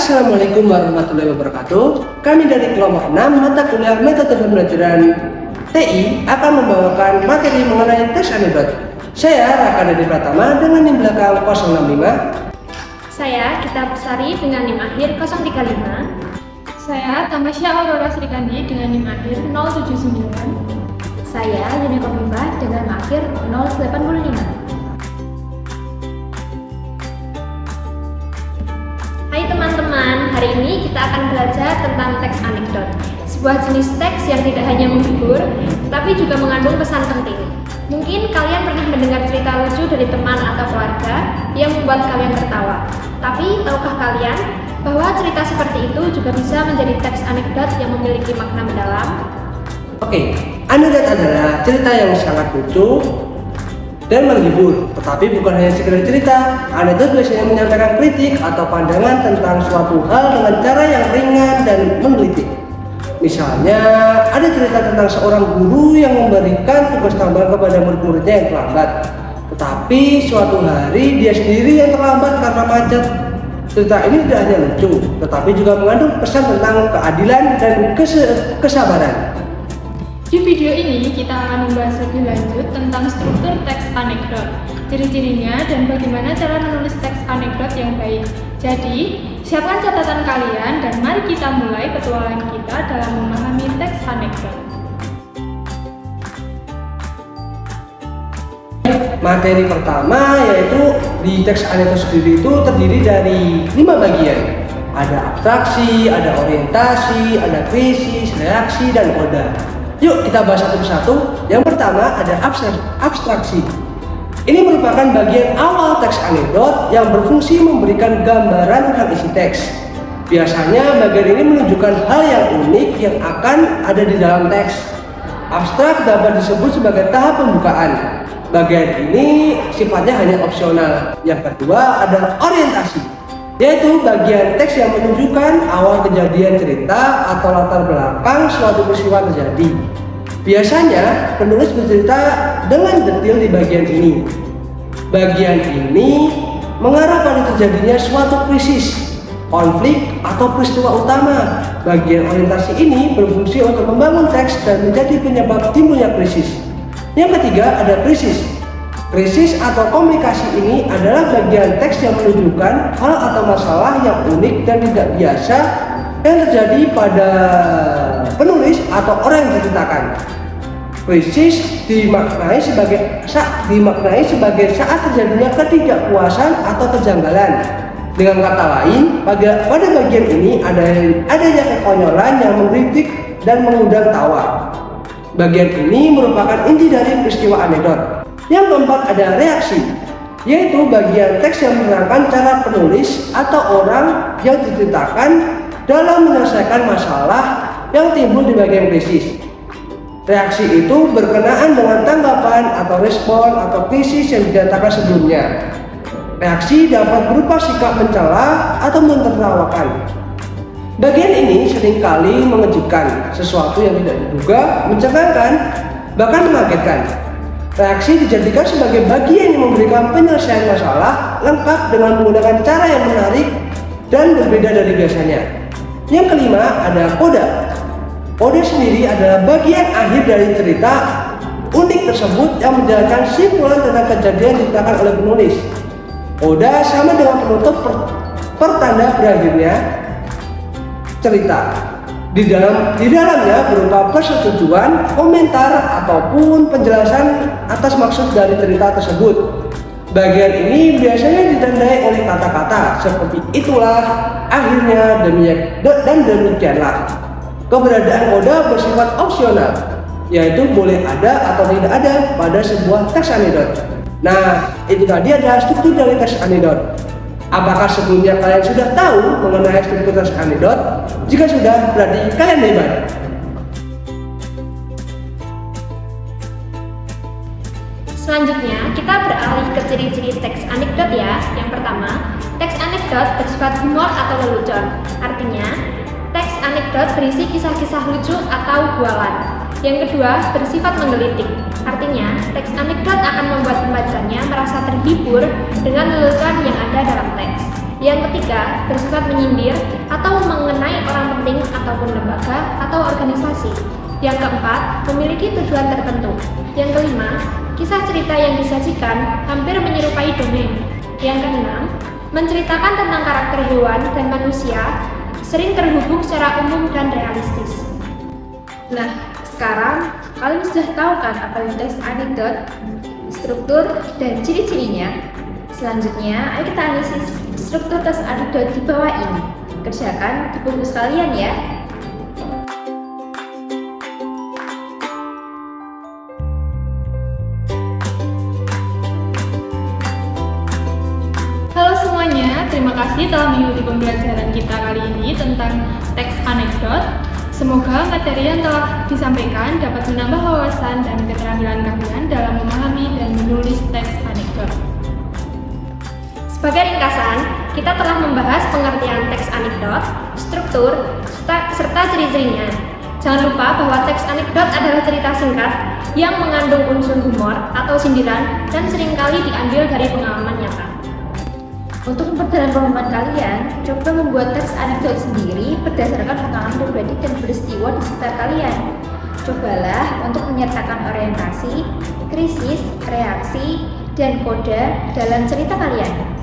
Assalamualaikum warahmatullahi wabarakatuh. Kami dari kelompok 6 mata kuliah metode pembelajaran TI akan membawakan materi mengenai teks anekdot. Saya Raka Dede Pratama dengan NIM belakang 065. Saya Gita Besari dengan NIM akhir 035. Saya Tamasya Aurora Srikandi dengan NIM akhir 079. Saya Yuni Komifah dengan NIM akhir 085. Hai teman-teman, hari ini kita akan belajar tentang teks anekdot. Sebuah jenis teks yang tidak hanya menghibur, tapi juga mengandung pesan penting. Mungkin kalian pernah mendengar cerita lucu dari teman atau keluarga yang membuat kalian tertawa. Tapi tahukah kalian bahwa cerita seperti itu juga bisa menjadi teks anekdot yang memiliki makna mendalam? Oke, anekdot adalah cerita yang sangat lucu dan menghibur, tetapi bukan hanya sekedar cerita. Anekdot biasanya menyampaikan kritik atau pandangan tentang suatu hal dengan cara yang ringan dan menggelitik. Misalnya, ada cerita tentang seorang guru yang memberikan tugas tambahan kepada murid-muridnya yang terlambat. Tetapi suatu hari dia sendiri yang terlambat karena macet. Cerita ini tidak hanya lucu, tetapi juga mengandung pesan tentang keadilan dan kesabaran. Di video ini kita akan membahas lebih lanjut tentang struktur teks anekdot, ciri-cirinya dan bagaimana cara menulis teks anekdot yang baik. Jadi, siapkan catatan kalian dan mari kita mulai petualangan kita dalam memahami teks anekdot. Materi pertama yaitu di teks anekdot sendiri itu terdiri dari 5 bagian. Ada abstraksi, ada orientasi, ada krisis, reaksi, dan koda. Yuk kita bahas satu persatu. Yang pertama ada abstraksi. Ini merupakan bagian awal teks anekdot yang berfungsi memberikan gambaran tentang isi teks. Biasanya bagian ini menunjukkan hal yang unik yang akan ada di dalam teks. Abstrak dapat disebut sebagai tahap pembukaan. Bagian ini sifatnya hanya opsional. Yang kedua ada orientasi, yaitu bagian teks yang menunjukkan awal kejadian cerita atau latar belakang suatu peristiwa terjadi. Biasanya penulis bercerita dengan detail di bagian ini. Bagian ini mengarah pada terjadinya suatu krisis, konflik, atau peristiwa utama. Bagian orientasi ini berfungsi untuk membangun teks dan menjadi penyebab timbulnya krisis. Yang ketiga ada krisis. Krisis atau komplikasi ini adalah bagian teks yang menunjukkan hal atau masalah yang unik dan tidak biasa yang terjadi pada penulis atau orang yang diceritakan. Krisis dimaknai sebagai saat terjadinya ketidakpuasan atau kejanggalan. Dengan kata lain, pada bagian ini adanya kekonyolan yang mengkritik dan mengundang tawa. Bagian ini merupakan inti dari peristiwa anekdot. Yang keempat ada reaksi, yaitu bagian teks yang menerangkan cara penulis atau orang yang diceritakan dalam menyelesaikan masalah yang timbul di bagian krisis. Reaksi itu berkenaan dengan tanggapan atau respon atau krisis yang dinyatakan sebelumnya. Reaksi dapat berupa sikap mencela atau menertawakan. Bagian ini seringkali mengejutkan, sesuatu yang tidak diduga, mencengangkan, bahkan mengagetkan. Reaksi dijadikan sebagai bagian yang memberikan penyelesaian masalah lengkap dengan menggunakan cara yang menarik dan berbeda dari biasanya. Yang kelima ada koda. Koda sendiri adalah bagian akhir dari cerita unik tersebut yang menjelaskan simpulan tentang kejadian yang diceritakan oleh penulis. Koda sama dengan penutup pertanda berakhirnya cerita. Di dalamnya berupa persetujuan, komentar, ataupun penjelasan atas maksud dari cerita tersebut. Bagian ini biasanya ditandai oleh kata-kata seperti itulah, akhirnya, dan demikianlah. Keberadaan koda bersifat opsional, yaitu boleh ada atau tidak ada pada sebuah teks anekdot. Nah, itu tadi adalah struktur dari teks anekdot. Apakah sebelumnya kalian sudah tahu mengenai struktur teks anekdot? Jika sudah, berarti kalian hebat. Selanjutnya, kita beralih ke ciri-ciri teks anekdot ya. Yang pertama, teks anekdot bersifat humor atau lelucon. Artinya, teks anekdot berisi kisah-kisah lucu atau bualan. Yang kedua, bersifat menggelitik. Artinya, teks anekdot akan membuat pembacanya merasa terhibur dengan lelucon yang ada dalam teks. Yang ketiga, bersifat menyindir atau mengenai orang penting ataupun lembaga atau organisasi. Yang keempat, memiliki tujuan tertentu. Yang kelima, kisah cerita yang disajikan hampir menyerupai dongeng. Yang keenam, menceritakan tentang karakter hewan dan manusia, sering terhubung secara umum dan realistis. Nah, sekarang kalian sudah tahu kan apa itu teks anekdot, struktur, dan ciri-cirinya? Selanjutnya, ayo kita analisis struktur teks anekdot di bawah ini. Kerjakan di buku kalian ya. Halo semuanya, terima kasih telah mengikuti pembelajaran kita kali ini tentang teks anekdot. Semoga materi yang telah disampaikan dapat menambah wawasan dan keterampilan kalian dalam memahami dan menulis teks anekdot. Sebagai ringkasan, kita telah membahas pengertian teks anekdot, struktur, serta ciri-cirinya. Jangan lupa bahwa teks anekdot adalah cerita singkat yang mengandung unsur humor atau sindiran dan seringkali diambil dari pengalaman nyata. Untuk memperdalam pemahaman kalian, coba membuat teks anekdot sendiri berdasarkan pengalaman pribadi dan peristiwa di sekitar kalian. Cobalah untuk menyertakan orientasi, krisis, reaksi, dan kode dalam cerita kalian.